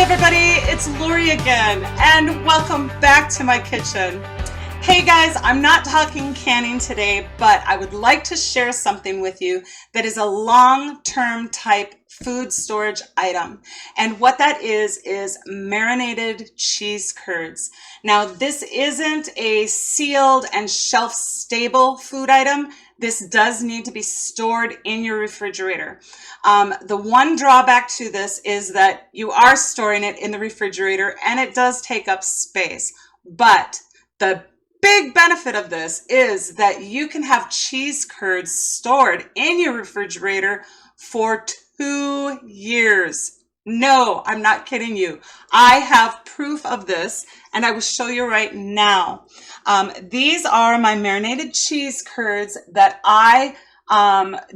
everybody, it's Lori again, and welcome back to my kitchen. Hey guys, I'm not talking canning today, but I would like to share something with you that is a long-term type food storage item. And what that is marinated cheese curds. Now, this isn't a sealed and shelf-stable food item. This does need to be stored in your refrigerator. The one drawback to this is that you are storing it in the refrigerator and it does take up space. But the big benefit of this is that you can have cheese curds stored in your refrigerator for 2 years. No, I'm not kidding you. I have proof of this and I will show you right now. These are my marinated cheese curds that I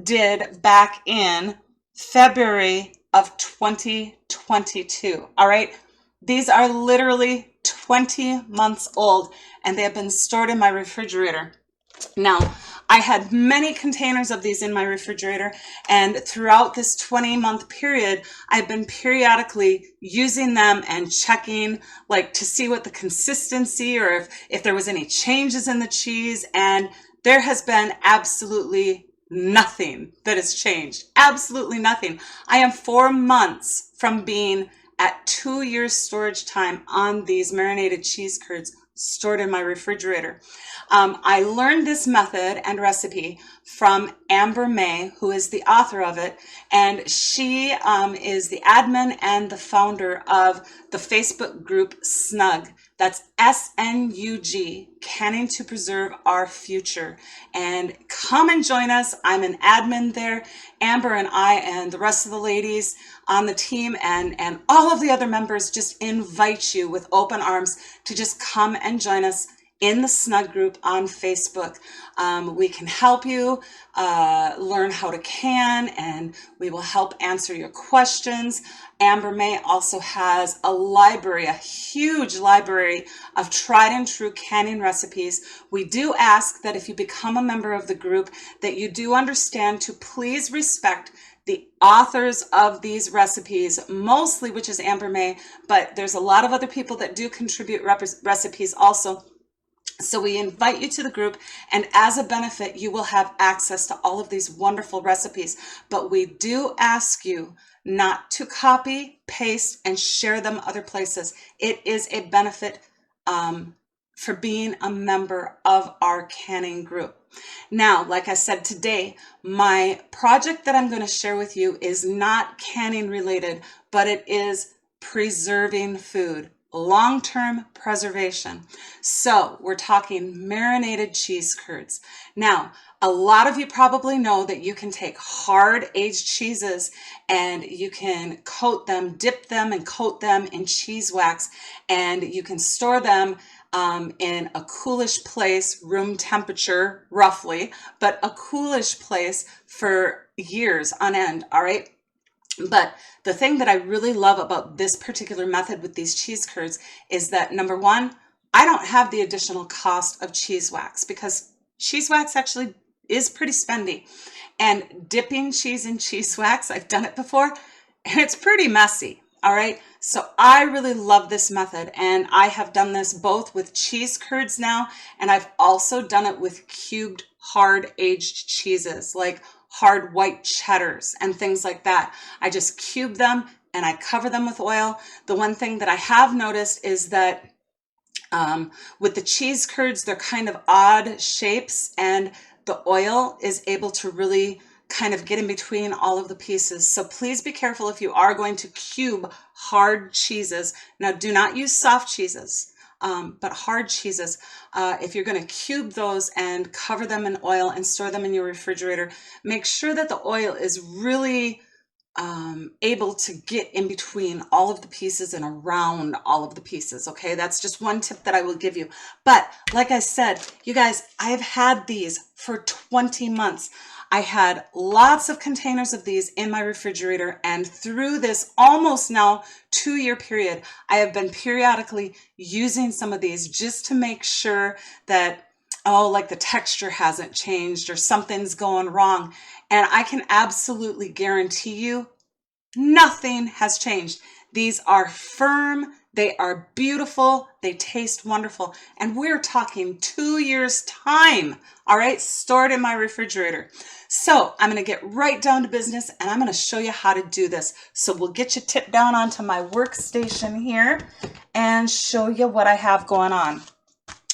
did back in February of 2022. All right. These are literally 20 months old and they have been stored in my refrigerator. Now, I had many containers of these in my refrigerator, and throughout this 20-month period, I've been periodically using them and checking to see what the consistency or if there was any changes in the cheese, and there has been absolutely nothing that has changed. Absolutely nothing. I am 4 months from being at 2 years storage time on these marinated cheese curds stored in my refrigerator. I learned this method and recipe from Amber May, who is the author of it, and she is the admin and the founder of the Facebook group SNUG. That's SNUG, Canning to Preserve Our Future. And come and join us. I'm an admin there. Amber and I and the rest of the ladies on the team and all of the other members just invite you with open arms to just come and join us in the SNUG group on Facebook. We can help you learn how to can, and we will help answer your questions. Amber May also has a library, a huge library of tried and true canning recipes. We do ask that if you become a member of the group, that you do understand to please respect the authors of these recipes, mostly which is Amber May, but there's a lot of other people that do contribute recipes also. So we invite you to the group, and as a benefit, you will have access to all of these wonderful recipes. But we do ask you not to copy, paste, and share them other places. It is a benefit for being a member of our canning group. Now, like I said today, my project that I'm going to share with you is not canning related, but it is preserving food. Long-term preservation. So we're talking marinated cheese curds. Now, a lot of you probably know that you can take hard aged cheeses and you can coat them, dip them and coat them in cheese wax, and you can store them in a coolish place, room temperature roughly, but a coolish place for years on end, all right? But the thing that I really love about this particular method with these cheese curds is that, number one, I don't have the additional cost of cheese wax because cheese wax actually is pretty spendy. And dipping cheese in cheese wax, I've done it before, and it's pretty messy, all right? So I really love this method, and I have done this both with cheese curds now, and I've also done it with cubed hard aged cheeses like hard white cheddars and things like that. I just cube them and I cover them with oil. The one thing that I have noticed is that with the cheese curds, they're kind of odd shapes, and the oil is able to really kind of get in between all of the pieces. So please be careful if you are going to cube hard cheeses. Now, do not use soft cheeses. But hard cheeses, if you're going to cube those and cover them in oil and store them in your refrigerator, make sure that the oil is really able to get in between all of the pieces and around all of the pieces. Okay, that's just one tip that I will give you. But like I said, you guys, I've had these for 20 months. I had lots of containers of these in my refrigerator, and through this almost now 2-year period, I have been periodically using some of these just to make sure that, like the texture hasn't changed or something's going wrong. And I can absolutely guarantee you nothing has changed. These are firm, they are beautiful, they taste wonderful, and we're talking 2 years time, all right, stored in my refrigerator. So I'm gonna get right down to business and I'm gonna show you how to do this. So we'll get you tipped down onto my workstation here and show you what I have going on.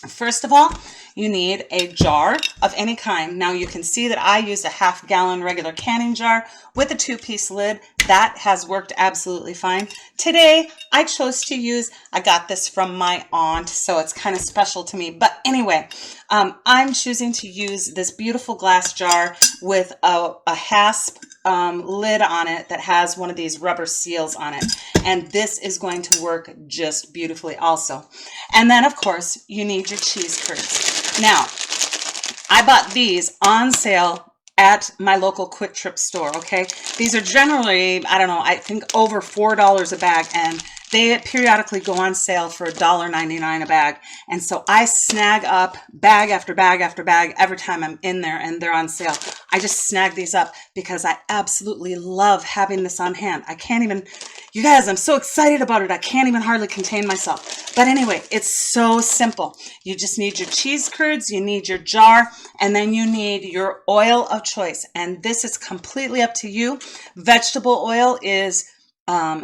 First of all, you need a jar of any kind. Now you can see that I use a half-gallon regular canning jar with a 2-piece lid. That has worked absolutely fine. Today, I chose to use, I got this from my aunt, so it's kind of special to me. But anyway, I'm choosing to use this beautiful glass jar with a hasp lid on it that has one of these rubber seals on it. And this is going to work just beautifully also. And then, of course, you need your cheese curds. Now, I bought these on sale at my local Quick Trip store, okay? These are generally, I don't know, I think over $4 a bag, and they periodically go on sale for $1.99 a bag. And so I snag up bag after bag after bag every time I'm in there and they're on sale. I just snag these up because I absolutely love having this on hand. I can't even, you guys, I'm so excited about it. I can't even hardly contain myself. But anyway, it's so simple. You just need your cheese curds, you need your jar, and then you need your oil of choice. And this is completely up to you. Vegetable oil is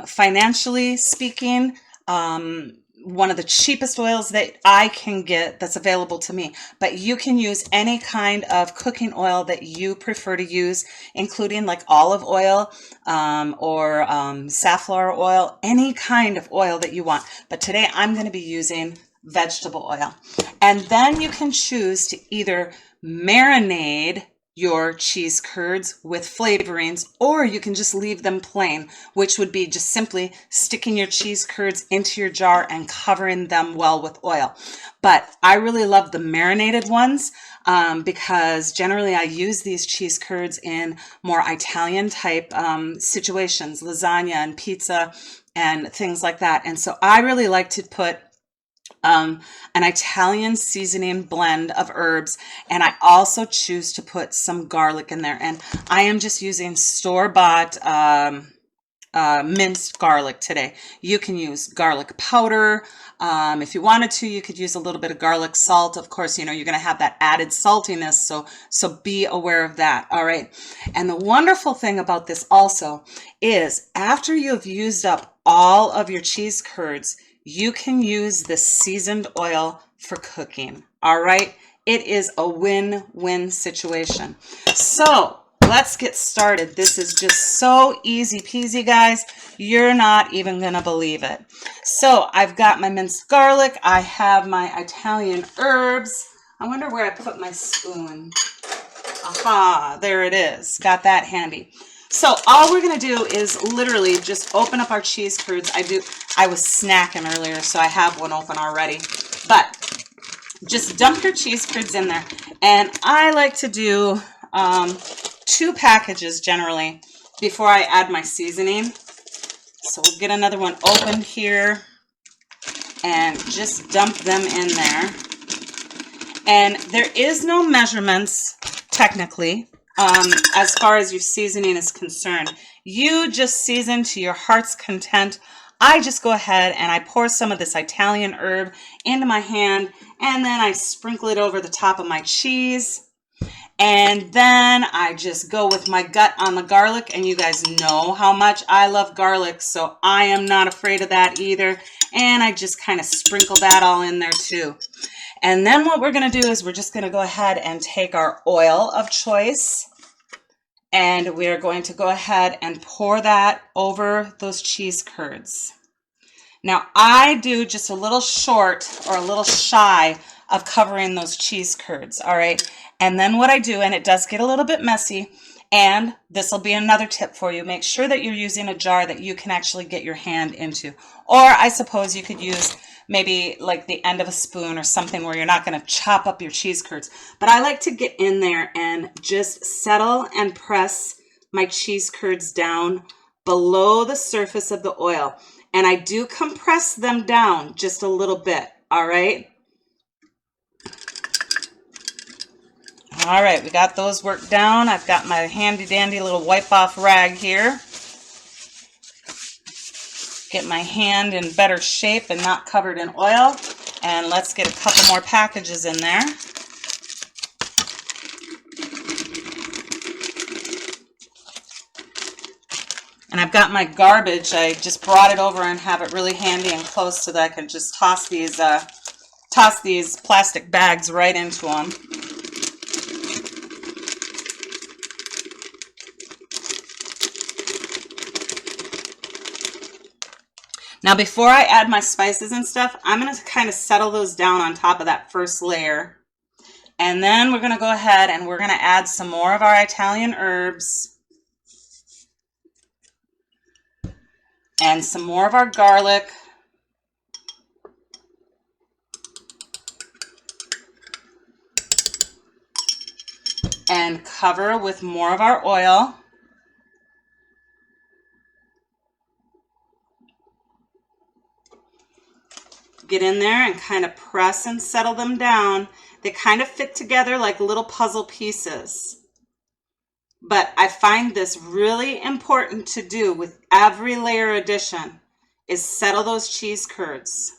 financially speaking, one of the cheapest oils that I can get that's available to me. But you can use any kind of cooking oil that you prefer to use, including like olive oil or safflower oil, any kind of oil that you want. But today I'm going to be using vegetable oil. And then you can choose to either marinate your cheese curds with flavorings, or you can just leave them plain, which would be just simply sticking your cheese curds into your jar and covering them well with oil. But I really love the marinated ones because generally I use these cheese curds in more Italian type situations, lasagna and pizza and things like that. And so I really like to put an Italian seasoning blend of herbs, and I also choose to put some garlic in there, and I am just using store-bought minced garlic today. You can use garlic powder. If you wanted to, you could use a little bit of garlic salt. Of course, you know, you're going to have that added saltiness, so be aware of that. All right. And the wonderful thing about this also is after you've used up all of your cheese curds, you can use the seasoned oil for cooking. All right. It is a win-win situation. So let's get started. This is just so easy peasy, guys. You're not even going to believe it. So I've got my minced garlic. I have my Italian herbs. I wonder where I put my spoon. Aha, there it is. Got that handy. So all we're going to do is literally just open up our cheese curds. I was snacking earlier, so I have one open already. But just dump your cheese curds in there. And I like to do 2 packages generally before I add my seasoning. So we'll get another one opened here and just dump them in there. And there is no measurements technically. As far as your seasoning is concerned, you just season to your heart's content. I just go ahead and I pour some of this Italian herb into my hand, and then I sprinkle it over the top of my cheese. And then I just go with my gut on the garlic, and you guys know how much I love garlic, so I am not afraid of that either. And I just kind of sprinkle that all in there too. And then what we're going to do is we're just going to go ahead and take our oil of choice, and we're going to go ahead and pour that over those cheese curds. Now I do just a little short or a little shy of covering those cheese curds, all right? And then what I do, and it does get a little bit messy, and this will be another tip for you, make sure that you're using a jar that you can actually get your hand into. Or I suppose you could use maybe like the end of a spoon or something where you're not going to chop up your cheese curds. But I like to get in there and just settle and press my cheese curds down below the surface of the oil. And I do compress them down just a little bit, all right? All right, we got those worked down. I've got my handy dandy little wipe off rag here. get my hand in better shape and not covered in oil. And let's get a couple more packages in there. And I've got my garbage. I just brought it over and have it really handy and close so that I can just toss these plastic bags right into them. Now before I add my spices and stuff, I'm going to kind of settle those down on top of that first layer. And then we're going to go ahead and we're going to add some more of our Italian herbs and some more of our garlic. And cover with more of our oil. Get in there and kind of press and settle them down. They kind of fit together like little puzzle pieces. But I find this really important to do with every layer addition is settle those cheese curds.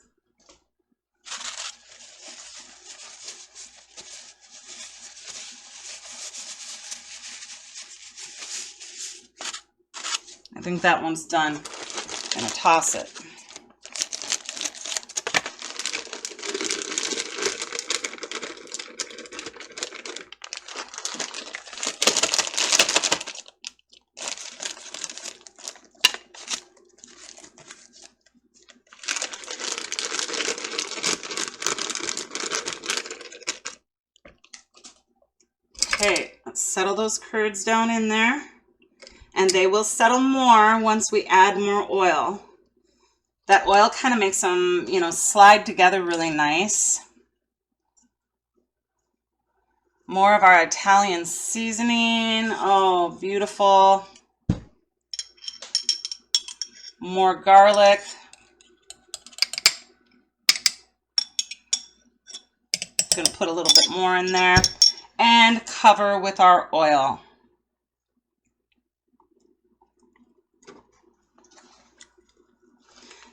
I think that one's done. I'm going to toss it. Okay, let's settle those curds down in there. And they will settle more once we add more oil. That oil kind of makes them, slide together really nice. More of our Italian seasoning. Oh, beautiful. More garlic. Gonna put a little bit more in there. And cover with our oil.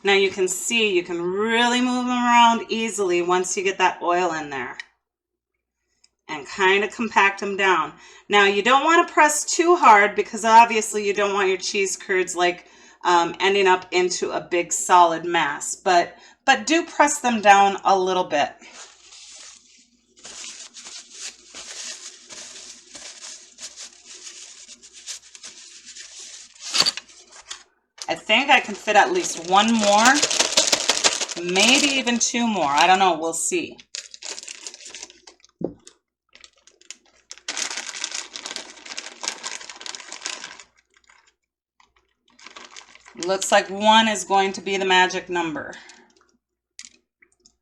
Now you can see you can really move them around easily once you get that oil in there and kind of compact them down. Now you don't want to press too hard because obviously you don't want your cheese curds like ending up into a big solid mass, but do press them down a little bit. I think I can fit at least one more, maybe even two more. I don't know, we'll see. Looks like one is going to be the magic number.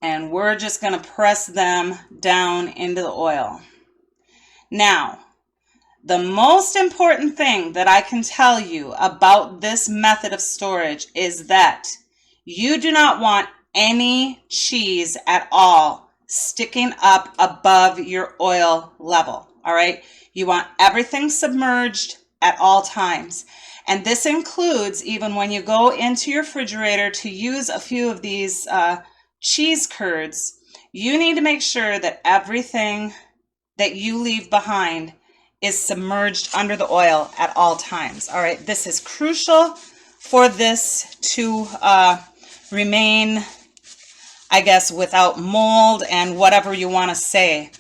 And we're just going to press them down into the oil. Now, the most important thing that I can tell you about this method of storage is that you do not want any cheese at all sticking up above your oil level, all right? You want everything submerged at all times. And this includes even when you go into your refrigerator to use a few of these cheese curds, you need to make sure that everything that you leave behind is submerged under the oil at all times. All right, this is crucial for this to remain, I guess, without mold and whatever you want to say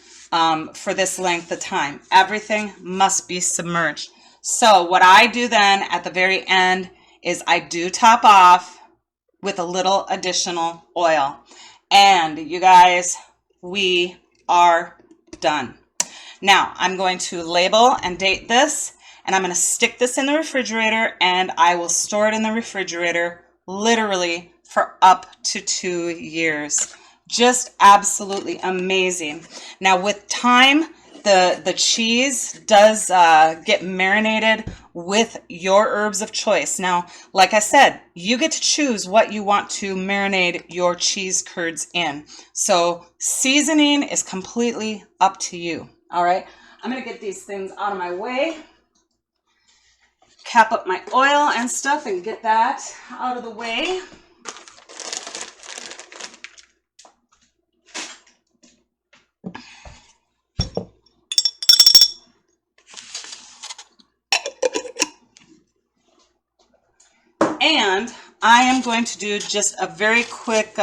for this length of time. Everything must be submerged. So what I do then at the very end is I do top off with a little additional oil. And you guys, we are done. Now, I'm going to label and date this, and I'm going to stick this in the refrigerator, and I will store it in the refrigerator literally for up to 2 years. Just absolutely amazing. Now, with time, the cheese does get marinated with your herbs of choice. Now, like I said, you get to choose what you want to marinate your cheese curds in. So seasoning is completely up to you. All right, I'm going to get these things out of my way. cap up my oil and stuff and get that out of the way. And I am going to do just a very quick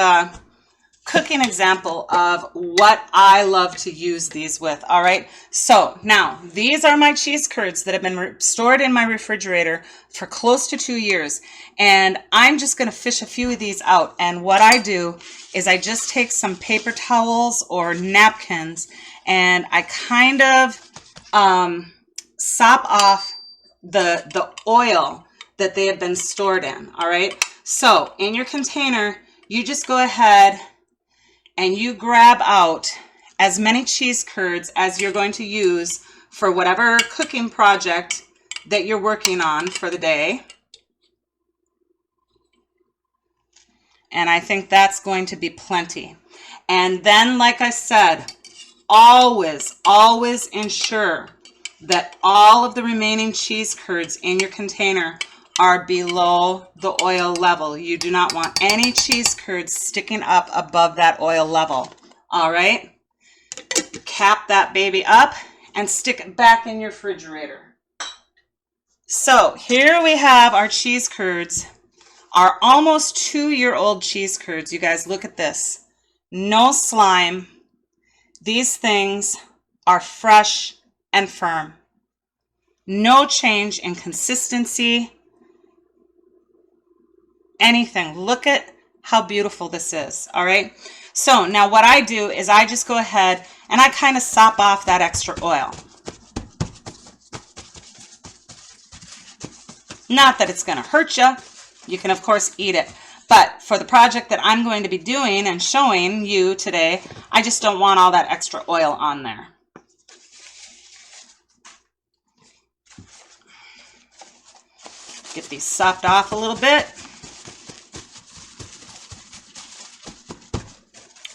cooking example of what I love to use these with. All right, so now these are my cheese curds that have been stored in my refrigerator for close to 2 years, and I'm just going to fish a few of these out. And what I do is I just take some paper towels or napkins and I kind of sop off the oil that they have been stored in. All right, so in your container you just go ahead and you grab out as many cheese curds as you're going to use for whatever cooking project that you're working on for the day. And I think that's going to be plenty. And then, like I said, always, always ensure that all of the remaining cheese curds in your container are below the oil level. You do not want any cheese curds sticking up above that oil level. All right, cap that baby up and stick it back in your refrigerator. So here we have our cheese curds, our almost 2-year-old cheese curds. You guys, look at this. No slime. These things are fresh and firm. No change in consistency, anything. Look at how beautiful this is. All right, so now what I do is I just go ahead and I kind of sop off that extra oil. Not that it's going to hurt you. You can of course eat it, but for the project that I'm going to be doing and showing you today, I just don't want all that extra oil on there. Get these sopped off a little bit.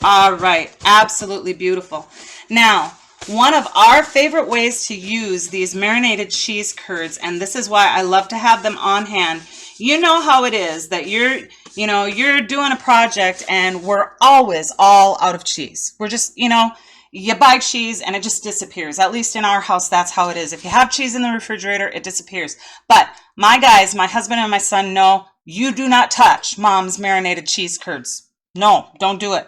All right, absolutely beautiful. Now, one of our favorite ways to use these marinated cheese curds, and this is why I love to have them on hand. You know how it is that you're doing a project and we're always all out of cheese. We're just, you buy cheese and it just disappears. At least in our house, that's how it is. If you have cheese in the refrigerator, it disappears. But my guys, my husband and my son know you do not touch Mom's marinated cheese curds. No, don't do it.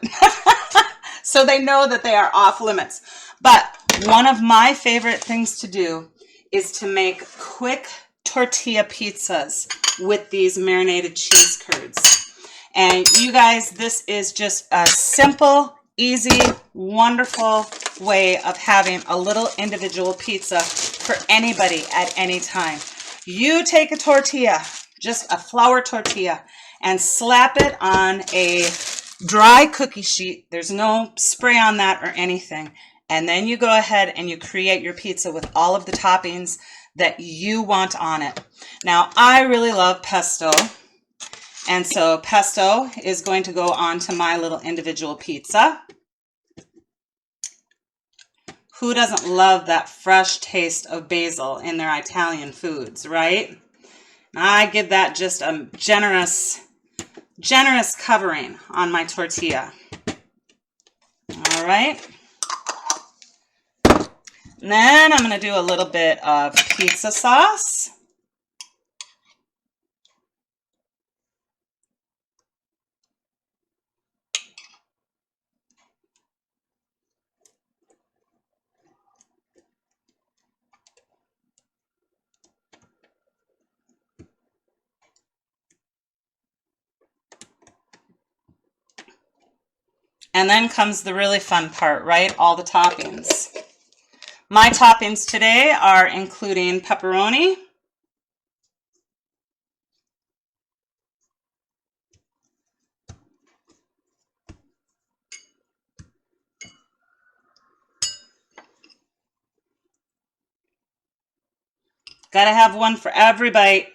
So they know that they are off limits. But one of my favorite things to do is to make quick tortilla pizzas with these marinated cheese curds. And you guys, this is just a simple, easy, wonderful way of having a little individual pizza for anybody at any time. You take a tortilla, just a flour tortilla, and slap it on a dry cookie sheet. There's no spray on that or anything. And then you go ahead and you create your pizza with all of the toppings that you want on it. Now, I really love pesto. And so pesto is going to go onto my little individual pizza. Who doesn't love that fresh taste of basil in their Italian foods, right? I give that just a generous covering on my tortilla. All right. And then I'm going to do a little bit of pizza sauce. And then comes the really fun part, right? All the toppings. My toppings today are including pepperoni, gotta have one for every bite.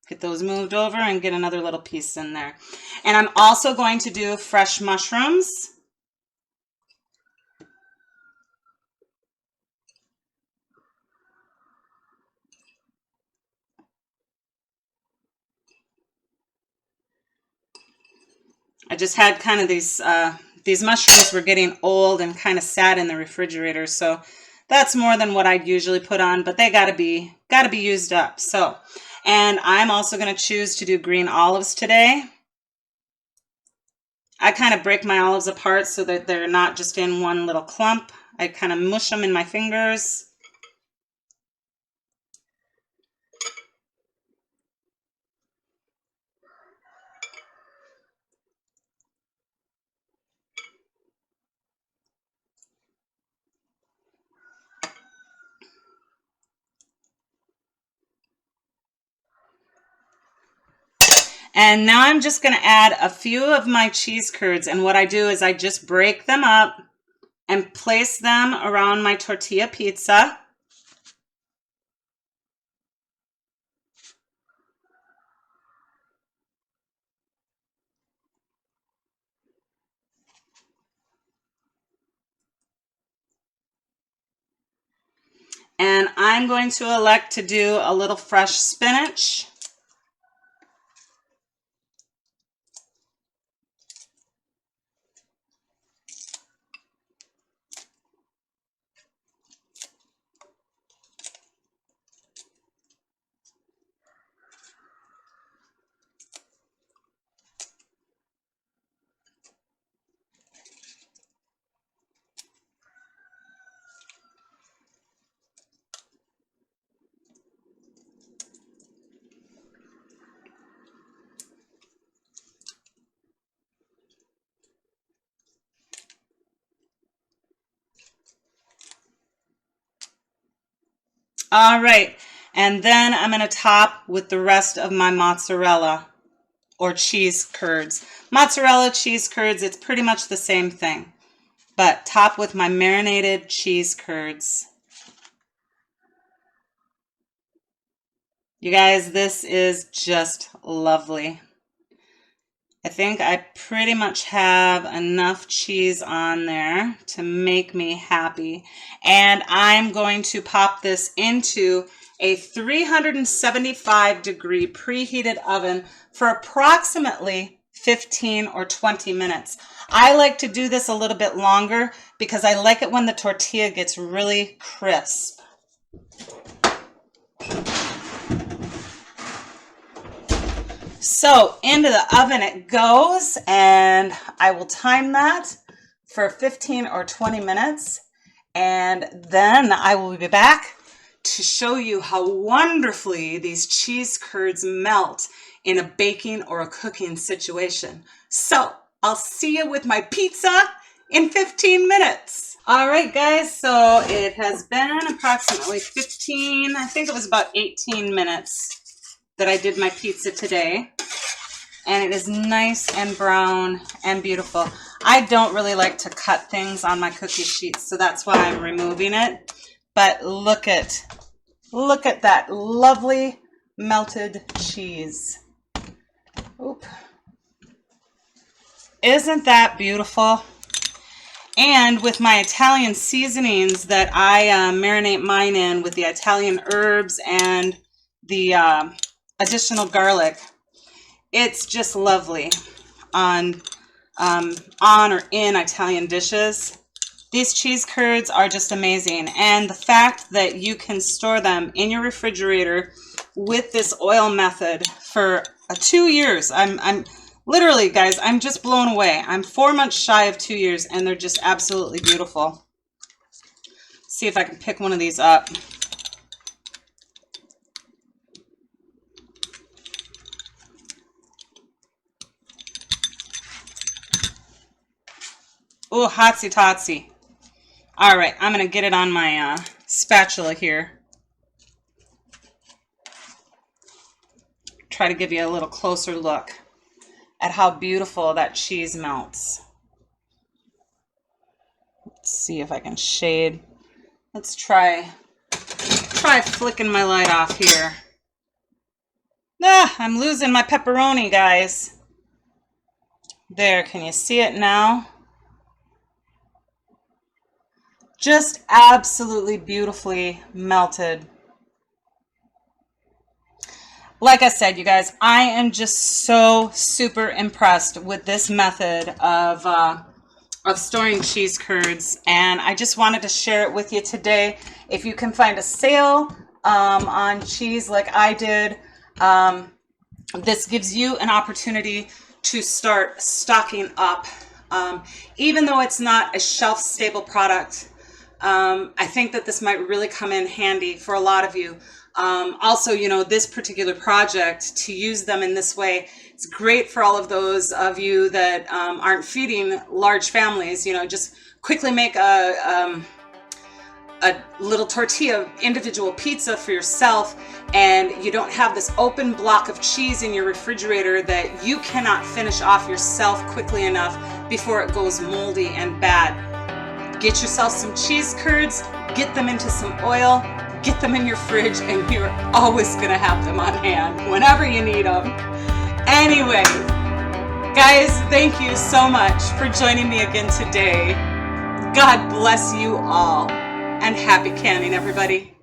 Get those moved over and get another little piece in there. And I'm also going to do fresh mushrooms. I just had kind of these mushrooms were getting old and kind of sat in the refrigerator, so that's more than what I'd usually put on, but they gotta be used up. So, and I'm also gonna choose to do green olives today. I kind of break my olives apart so that they're not just in one little clump. I kind of mush them in my fingers. And now I'm just going to add a few of my cheese curds. And what I do is I just break them up and place them around my tortilla pizza. And I'm going to elect to do a little fresh spinach. All right, and then I'm going to top with the rest of my mozzarella or cheese curds. Mozzarella, cheese curds, it's pretty much the same thing, but top with my marinated cheese curds. You guys, this is just lovely. I think I pretty much have enough cheese on there to make me happy. And I'm going to pop this into a 375-degree preheated oven for approximately 15 or 20 minutes. I like to do this a little bit longer because I like it when the tortilla gets really crisp. So into the oven it goes, and I will time that for 15 or 20 minutes, and then I will be back to show you how wonderfully these cheese curds melt in a baking or a cooking situation. So I'll see you with my pizza in 15 minutes. All right, guys, so it has been approximately 15, I think it was about 18 minutes that I did my pizza today. And it is nice and brown and beautiful. I don't really like to cut things on my cookie sheets, so that's why I'm removing it. But look at that lovely melted cheese. Oop. Isn't that beautiful? And with my Italian seasonings that I marinate mine in with the Italian herbs and the additional garlic, it's just lovely on or in Italian dishes. These cheese curds are just amazing. And the fact that you can store them in your refrigerator with this oil method for 2 years. I'm literally, guys, I'm just blown away. I'm 4 months shy of 2 years, and they're just absolutely beautiful. See if I can pick one of these up. Oh, hotsy totsy. All right, I'm going to get it on my spatula here. Try to give you a little closer look at how beautiful that cheese melts. Let's see if I can shade. Let's try flicking my light off here. Ah, I'm losing my pepperoni, guys. There, can you see it now? Just absolutely beautifully melted. like I said, you guys, I am just so super impressed with this method of storing cheese curds, and I just wanted to share it with you today. If you can find a sale on cheese like I did, this gives you an opportunity to start stocking up. Even though it's not a shelf-stable product, I think that this might really come in handy for a lot of you. Also, you know, this particular project, to use them in this way, it's great for all of those of you that aren't feeding large families. You know, just quickly make a little tortilla individual pizza for yourself, and you don't have this open block of cheese in your refrigerator that you cannot finish off yourself quickly enough before it goes moldy and bad. Get yourself some cheese curds, get them into some oil, get them in your fridge, and you're always going to have them on hand whenever you need them. Anyway, guys, thank you so much for joining me again today. God bless you all, and happy canning, everybody.